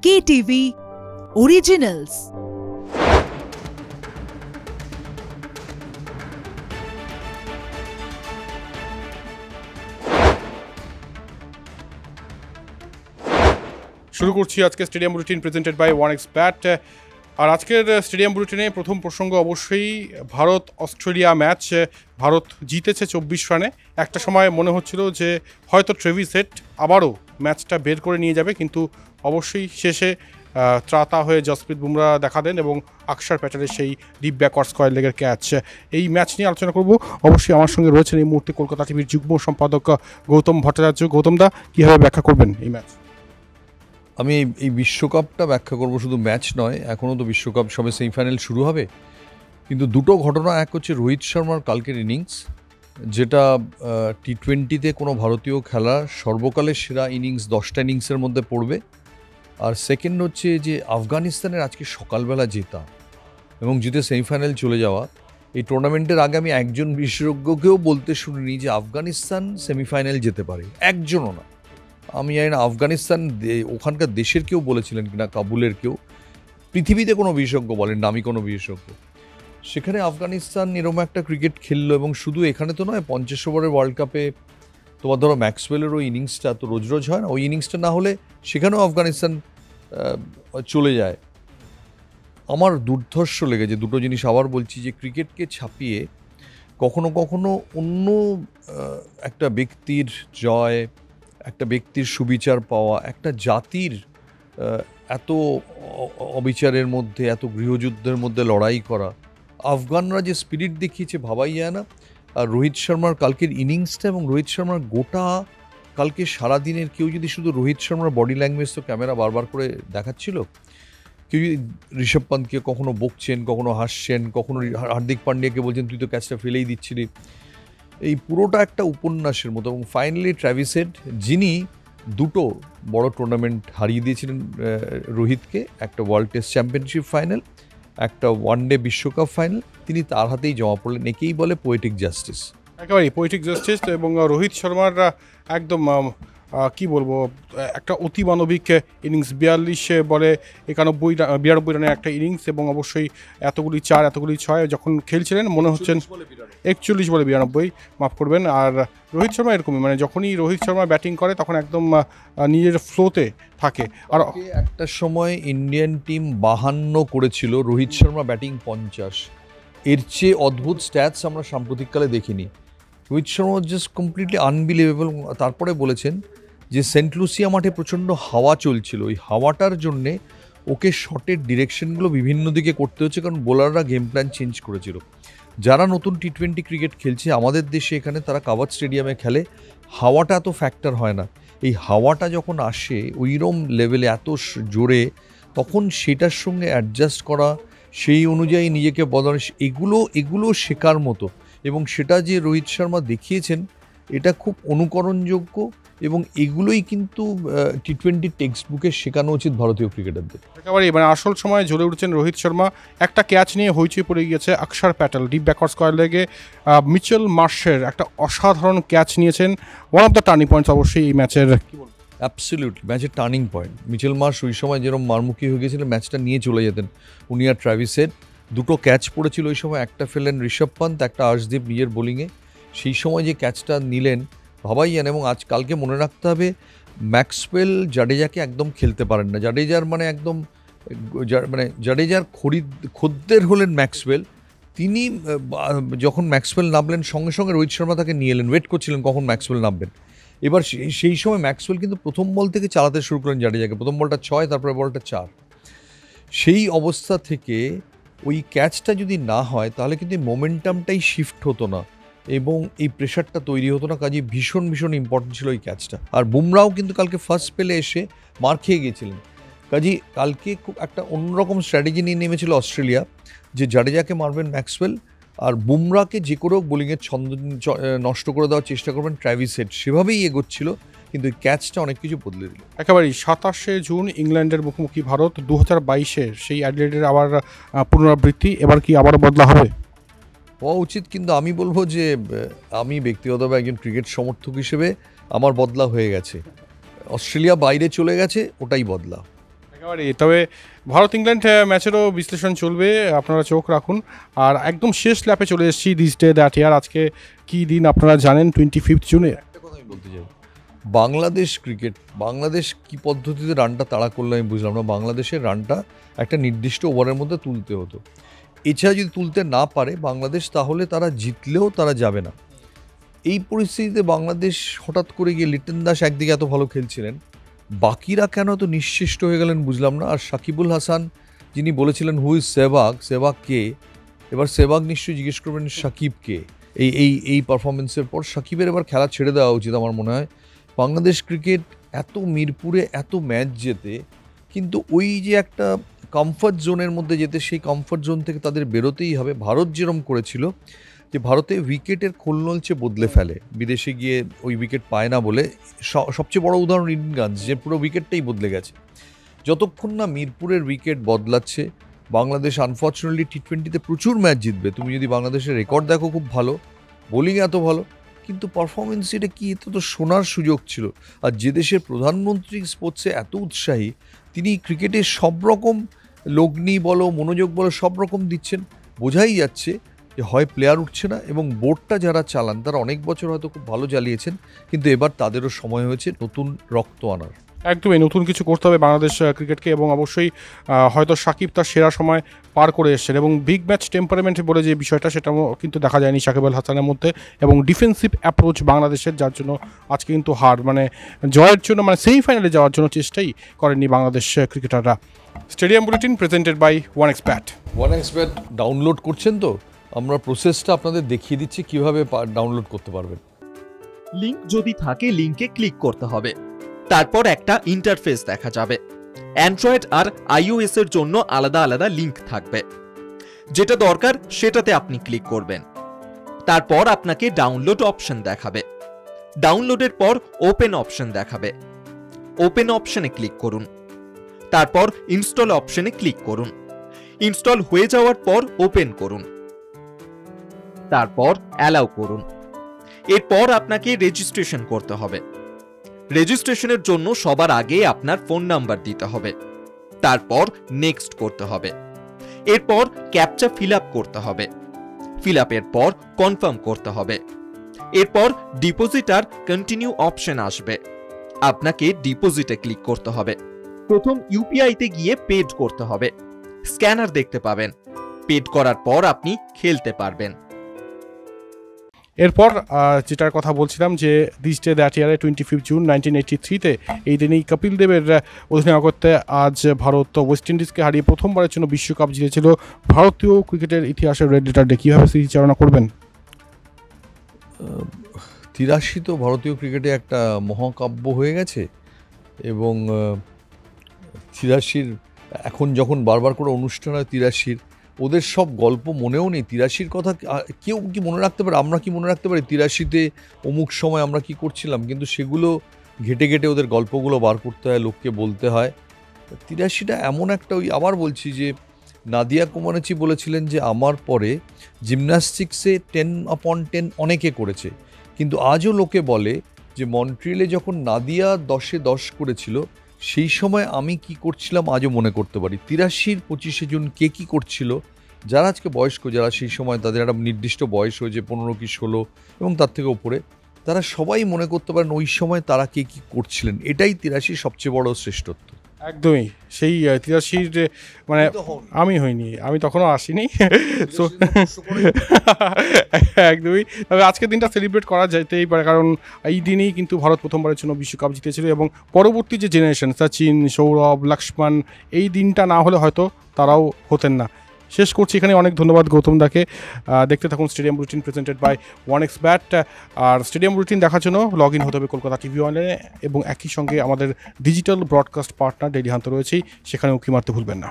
KTV Originals। শুরু করছি আজকে stadium bulletin presented by one x bet. আর আজকের স্টেডিয়াম বুলেটিনে প্রথম প্রসঙ্গ অবশ্যই ভারত অস্ট্রেলিয়া ম্যাচ। ভারত জিতেছে 24 রানে। একটা সময় মনে হচ্ছিল যে হয়তো ট্রেভিস হেড আবারও ম্যাচটা বের করে নিয়ে যাবে, কিন্তু অবশ্যই শেষে ত্রাতা হয়ে জসপ্রীত বুমরা দেখা দেন এবং আকসার প্যাটারের সেই ডিপ ব্যাকওয়ার্ড স্কয়ার লেগের ক্যাচ। এই ম্যাচ নিয়ে আলোচনা করব। অবশ্যই আমার সঙ্গে রয়েছেন এই মুহূর্তে কলকাতা টিভির যুগ্ম সম্পাদক গৌতম ভট্টাচার্য। গৌতম দা, কীভাবে ব্যাখ্যা করবেন এই ম্যাচ? আমি এই বিশ্বকাপটা ব্যাখ্যা করব, শুধু ম্যাচ নয়, এখনও তো বিশ্বকাপ সবে সেমিফাইনাল শুরু হবে, কিন্তু দুটো ঘটনা। এক হচ্ছে রোহিত শর্মার কালকের ইনিংস, যেটা টি-20তে কোনো ভারতীয় খেলা সর্বকালের সেরা ইনিংস 10টা ইনিংসের মধ্যে পড়বে। আর সেকেন্ড হচ্ছে যে আফগানিস্তানের আজকে সকালবেলা জেতা এবং জিতে সেমিফাইনাল চলে যাওয়া। এই টুর্নামেন্টের আগে আমি একজন বিশেষজ্ঞকেও বলতে শুনিনি যে আফগানিস্তান সেমিফাইনাল যেতে পারে, একজনও না। আমি জানি না আফগানিস্তান ওখানকার দেশের কেউ বলেছিলেন কিনা, কাবুলের কেউ, পৃথিবীতে কোনো বিশেষজ্ঞ বলেন, নামি কোনো বিশেষজ্ঞ। সেখানে আফগানিস্তান এরকম একটা ক্রিকেট খেললো, এবং শুধু এখানে তো নয়, 50 ওভারের ওয়ার্ল্ড কাপে তোমার ধরো ম্যাক্সওয়েলের ওই ইনিংসটা তো রোজ রোজ হয় না, ওই ইনিংসটা না হলে সেখানেও আফগানিস্তান চলে যায়। আমার দুর্ধর্ষ লেগেছে দুটো জিনিস। আবার বলছি যে ক্রিকেটকে ছাপিয়ে কখনো কখনো অন্য একটা ব্যক্তির জয়, একটা ব্যক্তির সুবিচার পাওয়া, একটা জাতির এত অবিচারের মধ্যে, এত গৃহযুদ্ধের মধ্যে লড়াই করা, আফগানরা যে স্পিরিট দেখিয়েছে ভাবাই যায় না। আর রোহিত শর্মার কালকের ইনিংসটা এবং রোহিত শর্মার গোটা কালকে সারাদিনের, কেউ যদি শুধু রোহিত শর্মার বডি ল্যাঙ্গুয়েজ তো ক্যামেরা বারবার করে দেখাচ্ছিল, কেউ যদি ঋষভ পান্তকে কখনো বকছেন, কখনো হাসছেন, কখনো হার্দিক পান্ডিয়াকে বলছেন তুই তো ক্যাচটা ফেলেই দিচ্ছিলি, এই পুরোটা একটা উপন্যাসের মতো। এবং ফাইনালি ট্র্যাভিস হেড, যিনি দুটো বড় টুর্নামেন্ট হারিয়ে দিয়েছিলেন রোহিতকে, একটা ওয়ার্ল্ড টেস্ট চ্যাম্পিয়নশিপ ফাইনাল, একটা ওয়ানডে বিশ্বকাপ ফাইনাল, তিনি তার হাতেই জমা পড়লেন। একেই বলে পোয়েটিক জাস্টিস। একেবারেই পোয়েটিক জাস্টিস। এবং রোহিত শর্মার একদম কি বলবো, একটা অতিমানবিক ইনিংস। 42 বলে 92 রানের একটা ইনিংস, এবং অবশ্যই এতগুলি 4 এতগুলি 6 যখন খেলছিলেন মনে হচ্ছেন 41 বলে 92, মাফ করবেন। আর রোহিত শর্মা এরকমই, মানে যখনই রোহিত শর্মা ব্যাটিং করে তখন একদম নিজের ফ্লোতে থাকে। আর একটা সময় ইন্ডিয়ান টিম 52 করেছিল, রোহিত শর্মা ব্যাটিং 50। এর চেয়ে অদ্ভুত স্ট্যাটস আমরা সাম্প্রতিককালে দেখিনি। Rohit Sharma just completely unbelievable. তারপরে বলেছেন যে সেন্ট লুসিয়া মাঠে প্রচণ্ড হাওয়া চলছিল, ওই হাওয়াটার জন্যে ওকে শটের ডিরেকশনগুলো বিভিন্ন দিকে করতে হচ্ছে, কারণ বোলাররা গেম প্ল্যান চেঞ্জ করেছিল। যারা নতুন টি-20 ক্রিকেট খেলছে আমাদের দেশে, এখানে তারা কাবাদ স্টেডিয়ামে খেলে, হাওয়াটা এত ফ্যাক্টর হয় না। এই হাওয়াটা যখন আসে ওইরম লেভেলে এত জোরে, তখন সেটার সঙ্গে অ্যাডজাস্ট করা, সেই অনুযায়ী নিজেকে বদলানো, এগুলো শেখার মতো। এবং সেটা যে রোহিত শর্মা দেখিয়েছেন, এটা খুব অনুকরণযোগ্য, এবং এগুলোই কিন্তু টি-20 টেক্সট বুকে শেখানো উচিত ভারতীয় ক্রিকেটারদের। একেবারে মানে আসল সময় জ্বলে উঠেছেন রোহিত শর্মা। একটা ক্যাচ নিয়ে হইচই পড়ে গিয়েছে আকসার প্যাটেল, ডিপ ব্যাকওয়ার্ড স্কয়ার লেগে মিচেল মার্শের একটা অসাধারণ ক্যাচ নিয়েছেন। One of the turning points অবশ্যই এই ম্যাচের। কি বলবো, অ্যাবসলিউটলি ম্যাচের টার্নিং পয়েন্ট। মিচেল মার্শ ওই সময় যেরকম মারমুখী হয়ে গিয়েছিলেন, ম্যাচটা নিয়ে চলে যেতেন। উনি আর ট্র্যাভিস হেড দুটো ক্যাচ পড়েছিল ওই সময়, একটা ফেললেন ঋষভ পান্ত, একটা আর্শদীপ নিজের বোলিংয়ে। সেই সময় যে ক্যাচটা নিলেন ভাবাই যান। এবং কালকে মনে রাখতে হবে, ম্যাক্সওয়েল জাডেজাকে একদম খেলতে পারেন না। জাডেজার মানে একদম জাডেজার খদ্দের হলেন ম্যাক্সওয়েল। তিনি যখন ম্যাক্সওয়েল নামলেন সঙ্গে সঙ্গে রোহিত শর্মা তাকে নিয়ে এলেন, ওয়েট করছিলেন কখন ম্যাক্সওয়েল নামবেন। এবার সেই সময় ম্যাক্সওয়েল কিন্তু প্রথম বল থেকে চালাতে শুরু করেন জাডেজাকে, প্রথম বলটা 6, তারপরে বলটা 4। সেই অবস্থা থেকে ওই ক্যাচটা যদি না হয় তাহলে কিন্তু মোমেন্টামটাই শিফট হতো না, এবং এই প্রেশারটা তৈরি হতো না। কাজে ভীষণ ভীষণ ইম্পর্টেন্ট ছিল ওই ক্যাচটা। আর বুমরাও কিন্তু কালকে ফার্স্ট স্পেলে এসে মার খেয়ে গিয়েছিলেন। কাজে কালকে খুব একটা অন্যরকম স্ট্র্যাটেজি নিয়ে নেমেছিল অস্ট্রেলিয়া, যে জাডেজাকে মারবেন ম্যাক্সওয়েল, আর বুমরাকে যে করেও বোলিংয়ের ছন্দ নষ্ট করে দেওয়ার চেষ্টা করবেন ট্র্যাভিস হেড। সেভাবেই এগোচ্ছিল, কিন্তু এই ক্যাচটা অনেক কিছু বদলে দিল। একেবারেই 27 জুন ইংল্যান্ডের মুখোমুখি ভারত, 2022-এর সেই অ্যাডিলেডের আবার পুনরাবৃত্তি। এবার কি আবারও বদলা হবে? হওয়া উচিত, কিন্তু আমি বলবো যে আমি ব্যক্তিগতভাবে একজন ক্রিকেট সমর্থক হিসেবে আমার বদলা হয়ে গেছে। অস্ট্রেলিয়া বাইরে চলে গেছে, ওটাই বদলা। একেবারে। তবে ভারত ইংল্যান্ড ম্যাচেরও বিশ্লেষণ চলবে, আপনারা চোখ রাখুন। আর একদম শেষ ল্যাপে চলে এসেছি দিস ডে দ্যাট ইয়ার। আজকে কি দিন আপনারা জানেন? 25 জুনে। একটা কথা আমি বলতে চাই, বাংলাদেশ ক্রিকেট, বাংলাদেশ কি পদ্ধতিতে রানটা তাড়া করলো আমি বুঝলাম না। বাংলাদেশের রানটা একটা নির্দিষ্ট ওভারের মধ্যে তুলতে হতো, এছাড়া যদি তুলতে না পারে বাংলাদেশ, তাহলে তারা জিতলেও তারা যাবে না। এই পরিস্থিতিতে বাংলাদেশ হঠাৎ করে গিয়ে লিটন দাস একদিকে এত ভালো খেলছিলেন, বাকিরা কেন এত নিশ্চিষ্ট হয়ে গেলেন বুঝলাম না। আর সাকিবুল হাসান যিনি বলেছিলেন হু ইজ সেহবাগ, সেহবাগ কে? এবার সেহবাগ নিশ্চয়ই জিজ্ঞেস করবেন সাকিবকে। এই পারফরমেন্সের পর সাকিবের এবার খেলা ছেড়ে দেওয়া উচিত আমার মনে হয়। বাংলাদেশ ক্রিকেট এত মিরপুরে এত ম্যাচ জেতে, কিন্তু ওই যে একটা কমফর্ট জোনের মধ্যে যেতে, সেই কমফর্ট জোন থেকে তাদের বেরোতেই হবে। ভারত যেরকম করেছিল, যে ভারতে উইকেটের খোলনলচে বদলে ফেলে, বিদেশে গিয়ে ওই উইকেট পায় না বলে। সবচেয়ে বড় উদাহরণ ইডেনগঞ্জ, যে পুরো উইকেটটাই বদলে গেছে। যতক্ষণ না মিরপুরের উইকেট বদলাচ্ছে, বাংলাদেশ আনফর্চুনেটলি টি20-তে প্রচুর ম্যাচ জিতবে। তুমি যদি বাংলাদেশের রেকর্ড দেখো, খুব ভালো, বোলিং এত ভালো, কিন্তু পারফরমেন্স এটা কি, এটা তো শোনার সুযোগ ছিল। আর যে দেশের প্রধানমন্ত্রী স্পোর্টসে এত উৎসাহী, তিনি ক্রিকেটে সব রকম লগ্নি বলো, মনোযোগ বলো, সব রকম দিচ্ছেন, বোঝাই যাচ্ছে যে হয় প্লেয়ার উঠছে না, এবং বোর্ডটা যারা চালান তারা অনেক বছর হয়তো খুব ভালো চালিয়েছেন, কিন্তু এবার তাদেরও সময় হয়েছে নতুন রক্ত আনার। একদমই নতুন কিছু করতে হবে বাংলাদেশ ক্রিকেটকে, এবং অবশ্যই হয়তো সাকিব তার সেরা সময় পার করে এসছেন, এবং বিগ ম্যাচ টেম্পারমেন্ট বলে যে বিষয়টা, সেটাও কিন্তু দেখা যায়নি সাকিব আল হাসানের মধ্যে, এবং ডিফেন্সিভ অ্যাপ্রোচ বাংলাদেশের, যার জন্য আজকে কিন্তু হার, মানে জয়ের জন্য, মানে সেমিফাইনালে যাওয়ার জন্য চেষ্টাই করেননি বাংলাদেশ ক্রিকেটাররা। Stadium bulletin presented by one x bet. One x bet download করছেন তো? আমরা প্রসেসটা আপনাদের দেখিয়ে দিচ্ছি কিভাবে ডাউনলোড করতে পারবেন। লিংক যদি থাকে, লিংকে ক্লিক করতে হবে। তারপর একটা ইন্টারফেস দেখা যাবে। অ্যান্ড্রয়েড আর iOS এর জন্য আলাদা আলাদা লিংক থাকবে। যেটা দরকার সেটাতে আপনি ক্লিক করবেন। তারপর আপনাকে ডাউনলোড অপশন দেখাবে। ডাউনলোডের পর ওপেন অপশন দেখাবে। ওপেন অপশনে ক্লিক করুন। তারপর ইনস্টল অপশনে ক্লিক করুন। ইনস্টল হয়ে যাওয়ার পর ওপেন করুন। তারপর অ্যালাউ করুন। এরপর আপনাকে রেজিস্ট্রেশন করতে হবে। রেজিস্ট্রেশনের জন্য সবার আগে আপনার ফোন নাম্বার দিতে হবে। তারপর নেক্সট করতে হবে। এরপর ক্যাপচা ফিল আপ করতে হবে। ফিল আপের পর কনফার্ম করতে হবে। এরপর ডিপোজিট আর কন্টিনিউ অপশন আসবে। আপনাকে ডিপোজিটে ক্লিক করতে হবে। প্রথম ইউপিআইতে গিয়ে পেড করতে হবে। স্ক্যানার দেখতে পাবেন। পেড করার পর আপনি খেলতে পারবেন। এরপর যেটার কথা বলছিলাম, যে দিস ডে দ্যাট ইয়ারে 25 জুন 1983-তে এই দিনেই কপিল দেবের অধিনায়কত্বে আজ ভারত ওয়েস্ট ইন্ডিজকে হারিয়ে প্রথমবারের জন্য বিশ্বকাপ জিতেছিল। ভারতীয় ক্রিকেটের ইতিহাসের রেড লেটার ডে কীভাবে স্মৃতিচারণা করবেন? 83 তো ভারতীয় ক্রিকেটে একটা মহাকাব্য হয়ে গেছে, এবং 83 এখন যখন বারবার করে অনুষ্ঠান হয় 83, ওদের সব গল্প মনেও নেই। 83 কথা কেউ কি মনে রাখতে পারে? আমরা কি মনে রাখতে পারি 83-তে অমুক সময় আমরা কি করছিলাম? কিন্তু সেগুলো ঘেটে ঘেটে ওদের গল্পগুলো বার করতে হয়, লোককে বলতে হয়। 83টা এমন একটা, ওই আবার বলছি যে নাদিয়া কোমানেচি বলেছিলেন যে আমার পরে জিমন্যাস্টিক্সে 10/10 অনেকে করেছে, কিন্তু আজও লোকে বলে যে মন্ট্রিয়ালে যখন নাদিয়া 10-এ 10 করেছিল, সেই সময় আমি কি করছিলাম আজও মনে করতে পারি। 83-র 25শে জুন কে কী করছিল, যারা আজকে বয়স্ক, যারা সেই সময় তাদের একটা নির্দিষ্ট বয়স হয়েছে 15 কি 16 এবং তার থেকে উপরে, তারা সবাই মনে করতে পারেন ওই সময় তারা কে কী করছিলেন। এটাই 83-র সবচেয়ে বড় শ্রেষ্ঠত্ব। একদমই সেই 83-র, মানে আমি হইনি, আমি তখনও আসিনি, সো একদমই। তবে আজকের দিনটা সেলিব্রেট করা যেতেই পারে, কারণ এই দিনেই কিন্তু ভারত প্রথমবারের জন্য বিশ্বকাপ জিতেছিল, এবং পরবর্তী যে জেনারেশন সচিন, সৌরভ, লক্ষ্মণ, এই দিনটা না হলে হয়তো তারাও হতেন না। শেষ করছি এখানে। অনেক ধন্যবাদ গৌতম দাকে। দেখতে থাকুন stadium routine presented by one x bet. আর স্টেডিয়াম রুটিন দেখার জন্য লগ ইন হতে হবে কলকাতা টিভি অনলাইনে, এবং একই সঙ্গে আমাদের digital broadcast partner daily hunt রয়েছেই, সেখানে উঁকি মারতে ভুলবেন না।